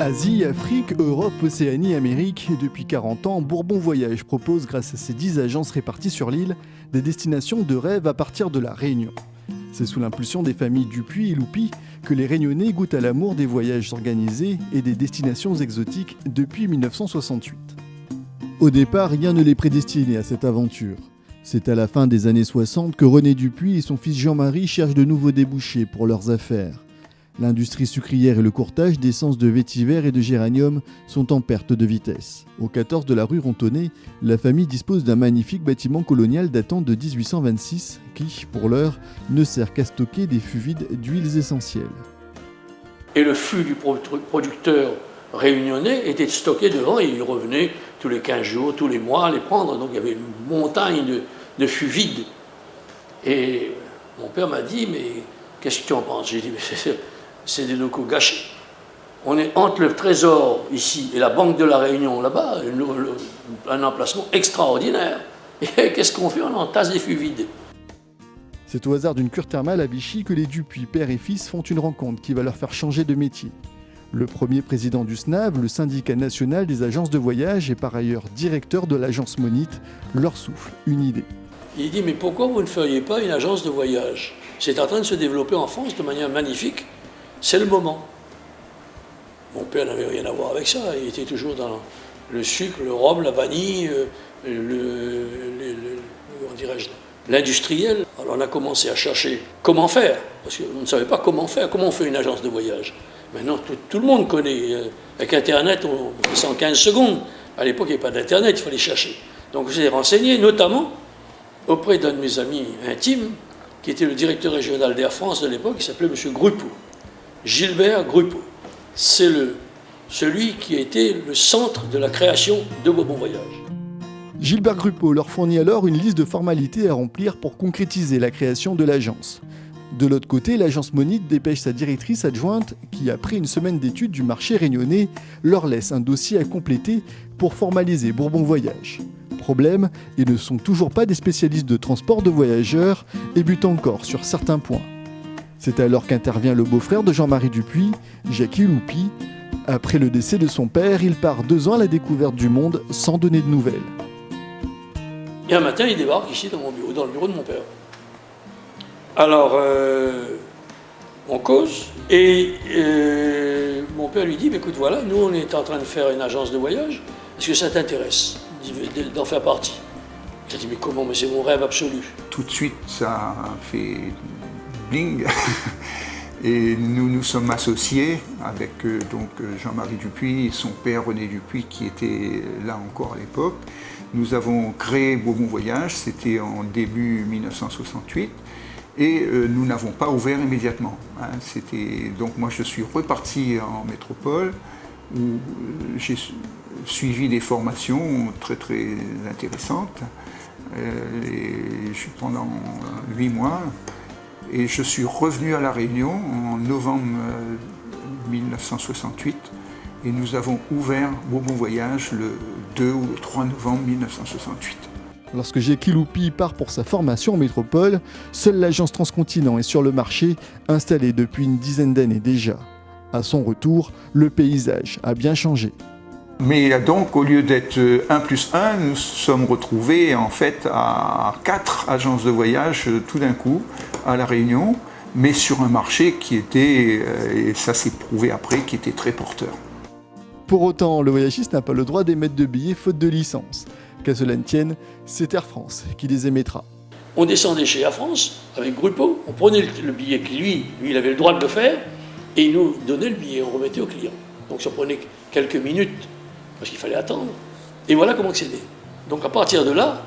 Asie, Afrique, Europe, Océanie, Amérique. Depuis 40 ans, Bourbon Voyage propose, grâce à ses 10 agences réparties sur l'île, des destinations de rêve à partir de la Réunion. C'est sous l'impulsion des familles Dupuis et Loupi que les Réunionnais goûtent à l'amour des voyages organisés et des destinations exotiques depuis 1968. Au départ, rien ne les prédestinait à cette aventure. C'est à la fin des années 60 que René Dupuis et son fils Jean-Marie cherchent de nouveaux débouchés pour leurs affaires. L'industrie sucrière et le courtage d'essences de vétiver et de géranium sont en perte de vitesse. Au 14 de la rue Rontonnet, la famille dispose d'un magnifique bâtiment colonial datant de 1826 qui, pour l'heure, ne sert qu'à stocker des fûts vides d'huiles essentielles. Et le fût du producteur réunionnais était stocké devant et il revenait tous les 15 jours, tous les mois à les prendre. Donc il y avait une montagne de fûts vides. Et mon père m'a dit, mais qu'est-ce que tu en penses? J'ai dit, mais c'est des locaux gâchés. On est entre le trésor ici et la Banque de la Réunion là-bas, un emplacement extraordinaire. Et qu'est-ce qu'on fait? On entasse des fûts vides. C'est au hasard d'une cure thermale à Vichy que les Dupuis, père et fils, font une rencontre qui va leur faire changer de métier. Le premier président du SNAV, le syndicat national des agences de voyage, et par ailleurs directeur de l'agence Monite, leur souffle une idée. Il dit, mais pourquoi vous ne feriez pas une agence de voyage? C'est en train de se développer en France de manière magnifique. C'est le moment. Mon père n'avait rien à voir avec ça. Il était toujours dans le sucre, le rhum, la vanille, l'industriel. Alors on a commencé à chercher comment faire, parce qu'on ne savait pas comment faire. Comment on fait une agence de voyage? Maintenant, tout le monde connaît. Avec Internet, on fait ça en 15 secondes. À l'époque, il n'y avait pas d'Internet, il fallait chercher. Donc j'ai renseigné, notamment auprès d'un de mes amis intimes, qui était le directeur régional d'Air France de l'époque, qui s'appelait M. Grupeau. Gilbert Grupeau. C'est celui qui a été le centre de la création de Bourbon Voyage. Gilbert Grupeau leur fournit alors une liste de formalités à remplir pour concrétiser la création de l'agence. De l'autre côté, l'agence Monite dépêche sa directrice adjointe qui, après une semaine d'études du marché réunionnais, leur laisse un dossier à compléter pour formaliser Bourbon Voyage. Problème, ils ne sont toujours pas des spécialistes de transport de voyageurs et butent encore sur certains points. C'est alors qu'intervient le beau-frère de Jean-Marie Dupuis, Jackie Loupi. Après le décès de son père, il part 2 ans à la découverte du monde sans donner de nouvelles. Et un matin, il débarque ici dans mon bureau, dans le bureau de mon père. Alors, on cause, et mon père lui dit, écoute, voilà, nous on est en train de faire une agence de voyage, est-ce que ça t'intéresse d'en faire partie? J'ai dit, mais comment? Mais c'est mon rêve absolu. Tout de suite, ça a fait bling. Et nous nous sommes associés avec Jean-Marie Dupuis et son père René Dupuis qui était là encore à l'époque. Nous avons créé Bourbon Voyage, c'était en début 1968. Et nous n'avons pas ouvert immédiatement. Donc moi je suis reparti en métropole où j'ai suivi des formations très très intéressantes pendant 8 mois. Et je suis revenu à La Réunion en novembre 1968 et nous avons ouvert Bourbon Voyage le 2 ou le 3 novembre 1968. Lorsque Jackie Loupi part pour sa formation en métropole, seule l'agence Transcontinent est sur le marché, installée depuis une dizaine d'années déjà. À son retour, le paysage a bien changé. Mais donc, au lieu d'être 1+1, nous sommes retrouvés en fait à 4 agences de voyage tout d'un coup à La Réunion, mais sur un marché qui était, et ça s'est prouvé après, qui était très porteur. Pour autant, le voyagiste n'a pas le droit d'émettre de billets faute de licence. Qu'à cela ne tienne, c'est Air France qui les émettra. On descendait chez Air France avec Grupeau, on prenait le billet qui lui il avait le droit de le faire, et il nous donnait le billet, on remettait au client. Donc ça prenait quelques minutes, parce qu'il fallait attendre. Et voilà comment c'était. Donc à partir de là,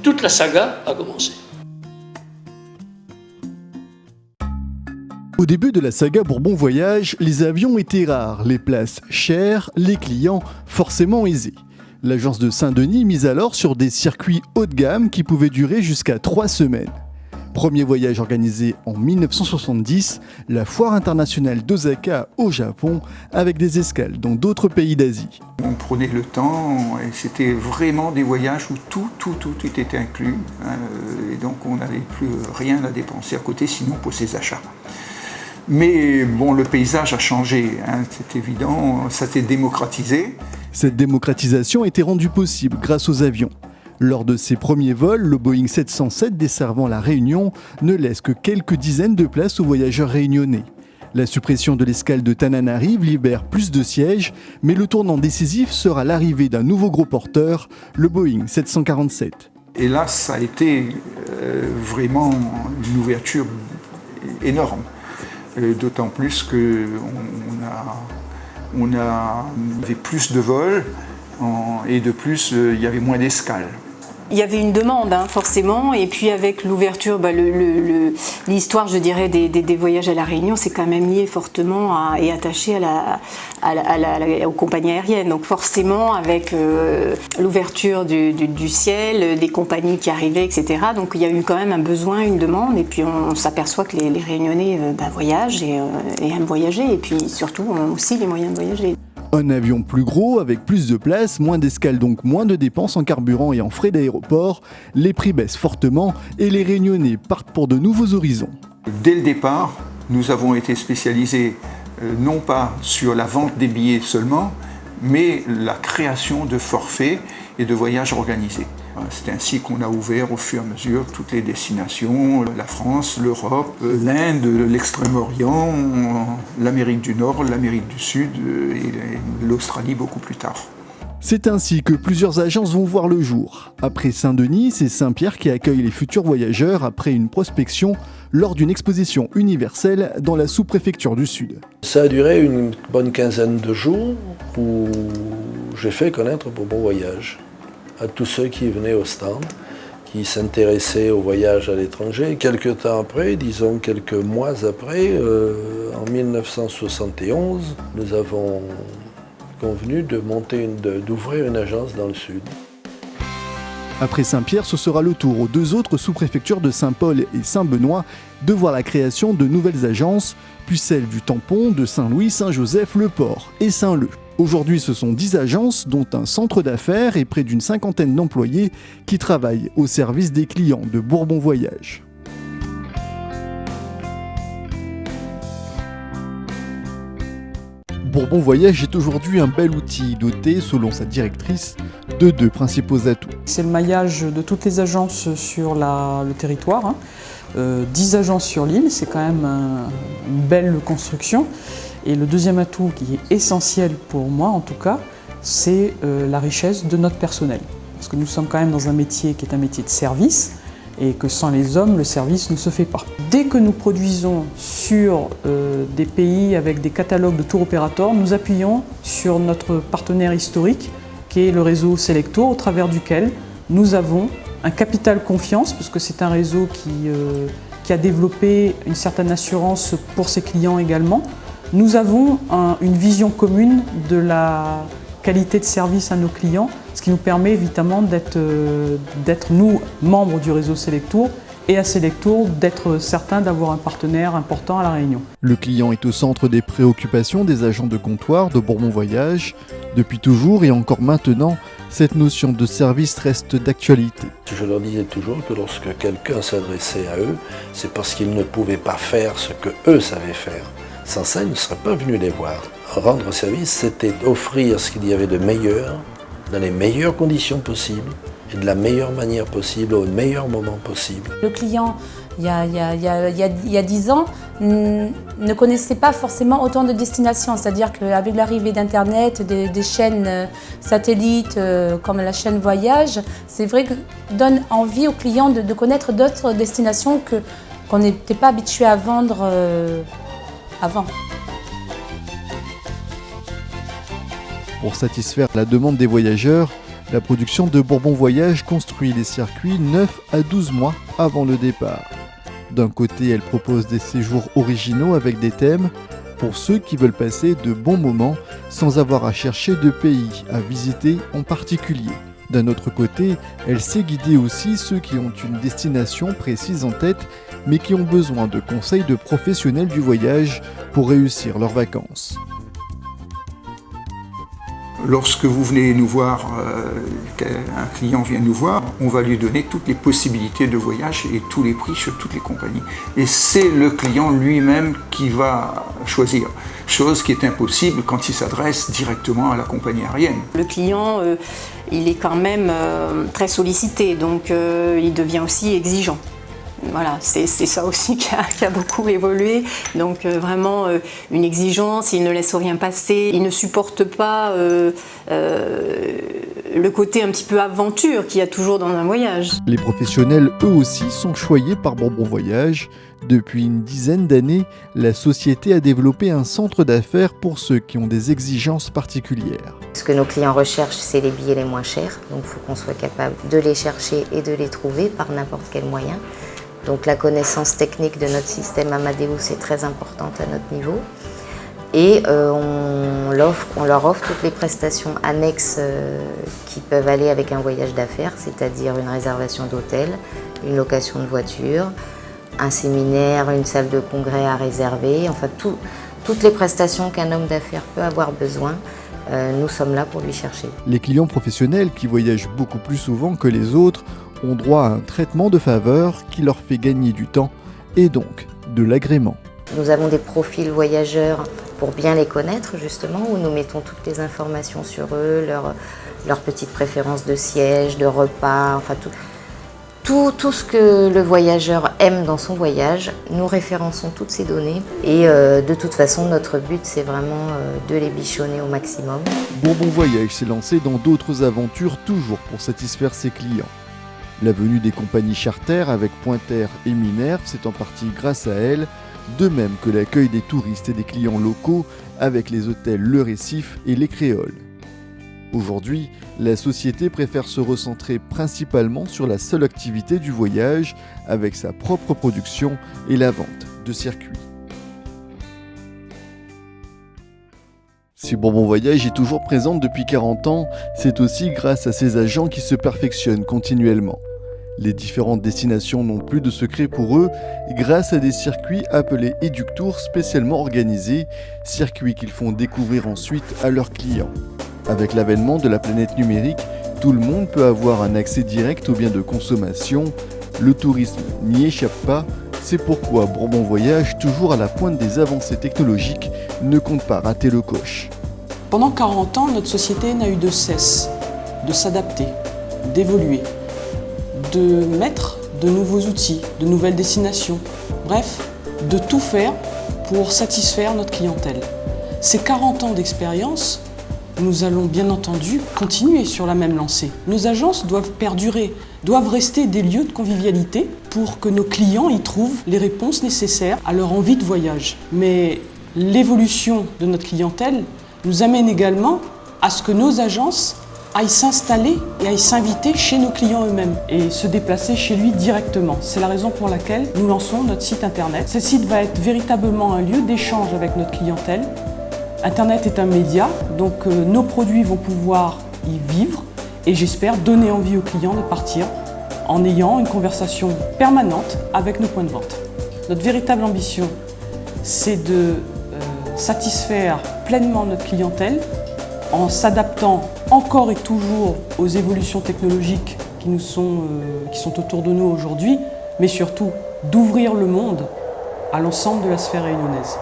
toute la saga a commencé. Au début de la saga Bourbon Voyage, les avions étaient rares, les places chères, les clients forcément aisés. L'agence de Saint-Denis mise alors sur des circuits haut de gamme qui pouvaient durer jusqu'à 3 semaines. Premier voyage organisé en 1970, la foire internationale d'Osaka au Japon, avec des escales dans d'autres pays d'Asie. On prenait le temps et c'était vraiment des voyages où tout était inclus. Et donc on n'avait plus rien à dépenser à côté, sinon pour ses achats. Mais bon, le paysage a changé, hein, c'est évident, ça s'est démocratisé. Cette démocratisation était rendue possible grâce aux avions. Lors de ses premiers vols, le Boeing 707 desservant la Réunion ne laisse que quelques dizaines de places aux voyageurs réunionnais. La suppression de l'escale de Tananarive libère plus de sièges, mais le tournant décisif sera l'arrivée d'un nouveau gros porteur, le Boeing 747. Et là, ça a été vraiment une ouverture énorme. D'autant plus qu'on avait plus de vols et de plus, il y avait moins d'escales. Il y avait une demande, hein, forcément, et puis avec l'ouverture, l'histoire, je dirais, des voyages à La Réunion, c'est quand même lié fortement et attaché aux compagnies aériennes. Donc forcément, avec l'ouverture du ciel, des compagnies qui arrivaient, etc. Donc il y a eu quand même un besoin, une demande, et puis on s'aperçoit que les Réunionnais voyagent et aiment voyager, et puis surtout ont aussi les moyens de voyager. Un avion plus gros, avec plus de place, moins d'escales, donc moins de dépenses en carburant et en frais d'aéroport. Les prix baissent fortement et les Réunionnais partent pour de nouveaux horizons. Dès le départ, nous avons été spécialisés non pas sur la vente des billets seulement, mais la création de forfaits et de voyages organisés. C'est ainsi qu'on a ouvert au fur et à mesure toutes les destinations, la France, l'Europe, l'Inde, l'Extrême-Orient, l'Amérique du Nord, l'Amérique du Sud et l'Australie beaucoup plus tard. C'est ainsi que plusieurs agences vont voir le jour. Après Saint-Denis, c'est Saint-Pierre qui accueille les futurs voyageurs après une prospection lors d'une exposition universelle dans la sous-préfecture du Sud. Ça a duré une bonne quinzaine de jours où j'ai fait connaître Bourbon Voyage à tous ceux qui venaient au stand, qui s'intéressaient au voyage à l'étranger. Quelques temps après, disons quelques mois après, en 1971, nous avons convenu d'ouvrir une agence dans le Sud. Après Saint-Pierre, ce sera le tour aux deux autres sous-préfectures de Saint-Paul et Saint-Benoît de voir la création de nouvelles agences, puis celles du Tampon, de Saint-Louis, Saint-Joseph, Le Port et Saint-Leu. Aujourd'hui, ce sont 10 agences, dont un centre d'affaires et près d'une cinquantaine d'employés qui travaillent au service des clients de Bourbon Voyage. Bourbon Voyage est aujourd'hui un bel outil doté, selon sa directrice, de deux principaux atouts. C'est le maillage de toutes les agences sur le territoire. 10 agences sur l'île, c'est quand même une belle construction. Et le deuxième atout qui est essentiel pour moi en tout cas, c'est la richesse de notre personnel. Parce que nous sommes quand même dans un métier qui est un métier de service et que sans les hommes, le service ne se fait pas. Dès que nous produisons sur des pays avec des catalogues de tour opérateurs, nous appuyons sur notre partenaire historique qui est le réseau Selectour, au travers duquel nous avons un capital confiance, parce que c'est un réseau qui a développé une certaine assurance pour ses clients également. Nous avons une vision commune de la qualité de service à nos clients, ce qui nous permet évidemment d'être nous, membres du réseau Selectour, et à Selectour d'être certain d'avoir un partenaire important à La Réunion. Le client est au centre des préoccupations des agents de comptoir de Bourbon Voyage. Depuis toujours et encore maintenant, cette notion de service reste d'actualité. Je leur disais toujours que lorsque quelqu'un s'adressait à eux, c'est parce qu'ils ne pouvaient pas faire ce que eux savaient faire. Sans ça, ils ne seraient pas venus les voir. Rendre service, c'était offrir ce qu'il y avait de meilleur, dans les meilleures conditions possibles, et de la meilleure manière possible, au meilleur moment possible. Le client, il y a 10 ans, ne connaissait pas forcément autant de destinations. C'est-à-dire qu'avec l'arrivée d'Internet, des chaînes satellites comme la chaîne Voyage, c'est vrai que donne envie aux clients de connaître d'autres destinations qu'on n'était pas habitué à vendre avant. Pour satisfaire la demande des voyageurs, la production de Bourbon Voyage construit les circuits 9 à 12 mois avant le départ. D'un côté, elle propose des séjours originaux avec des thèmes pour ceux qui veulent passer de bons moments sans avoir à chercher de pays à visiter en particulier. D'un autre côté, elle sait guider aussi ceux qui ont une destination précise en tête mais qui ont besoin de conseils de professionnels du voyage pour réussir leurs vacances. Lorsque vous venez nous voir, qu'un client vient nous voir, on va lui donner toutes les possibilités de voyage et tous les prix sur toutes les compagnies. Et c'est le client lui-même qui va choisir, chose qui est impossible quand il s'adresse directement à la compagnie aérienne. Le client, il est quand même très sollicité, donc il devient aussi exigeant. Voilà, c'est ça aussi qui a beaucoup évolué. Donc vraiment une exigence, il ne laisse rien passer, il ne supporte pas le côté un petit peu aventure qu'il y a toujours dans un voyage. Les professionnels, eux aussi, sont choyés par Bourbon Voyage. Depuis une dizaine d'années, la société a développé un centre d'affaires pour ceux qui ont des exigences particulières. Ce que nos clients recherchent, c'est les billets les moins chers. Donc il faut qu'on soit capable de les chercher et de les trouver par n'importe quel moyen. Donc la connaissance technique de notre système Amadeus est très importante à notre niveau. Et on leur offre toutes les prestations annexes qui peuvent aller avec un voyage d'affaires, c'est-à-dire une réservation d'hôtel, une location de voiture, un séminaire, une salle de congrès à réserver, enfin toutes les prestations qu'un homme d'affaires peut avoir besoin, nous sommes là pour lui chercher. Les clients professionnels qui voyagent beaucoup plus souvent que les autres ont droit à un traitement de faveur qui leur fait gagner du temps et donc de l'agrément. Nous avons des profils voyageurs pour bien les connaître justement, où nous mettons toutes les informations sur eux, leurs petites préférences de siège, de repas, enfin tout ce que le voyageur aime dans son voyage. Nous référençons toutes ces données et de toute façon notre but c'est vraiment de les bichonner au maximum. Bourbon Voyage s'est lancé dans d'autres aventures toujours pour satisfaire ses clients. La venue des compagnies charter avec Pointer et Minerve, c'est en partie grâce à elles, de même que l'accueil des touristes et des clients locaux avec les hôtels Le Récif et Les Créoles. Aujourd'hui, la société préfère se recentrer principalement sur la seule activité du voyage avec sa propre production et la vente de circuits. Si Bourbon Voyage est toujours présente depuis 40 ans, c'est aussi grâce à ses agents qui se perfectionnent continuellement. Les différentes destinations n'ont plus de secret pour eux grâce à des circuits appelés Eductour spécialement organisés, circuits qu'ils font découvrir ensuite à leurs clients. Avec l'avènement de la planète numérique, tout le monde peut avoir un accès direct aux biens de consommation. Le tourisme n'y échappe pas, c'est pourquoi Bourbon Voyage, toujours à la pointe des avancées technologiques, ne compte pas rater le coche. Pendant 40 ans, notre société n'a eu de cesse de s'adapter, d'évoluer, de mettre de nouveaux outils, de nouvelles destinations, bref, de tout faire pour satisfaire notre clientèle. Ces 40 ans d'expérience, nous allons bien entendu continuer sur la même lancée. Nos agences doivent perdurer, doivent rester des lieux de convivialité pour que nos clients y trouvent les réponses nécessaires à leur envie de voyage. Mais l'évolution de notre clientèle nous amène également à ce que nos agences aillent s'installer et aillent s'inviter chez nos clients eux-mêmes et se déplacer chez lui directement. C'est la raison pour laquelle nous lançons notre site internet. Ce site va être véritablement un lieu d'échange avec notre clientèle. Internet est un média, donc nos produits vont pouvoir y vivre et j'espère donner envie aux clients de partir en ayant une conversation permanente avec nos points de vente. Notre véritable ambition, c'est de satisfaire pleinement notre clientèle en s'adaptant encore et toujours aux évolutions technologiques qui sont autour de nous aujourd'hui, mais surtout d'ouvrir le monde à l'ensemble de la sphère réunionnaise.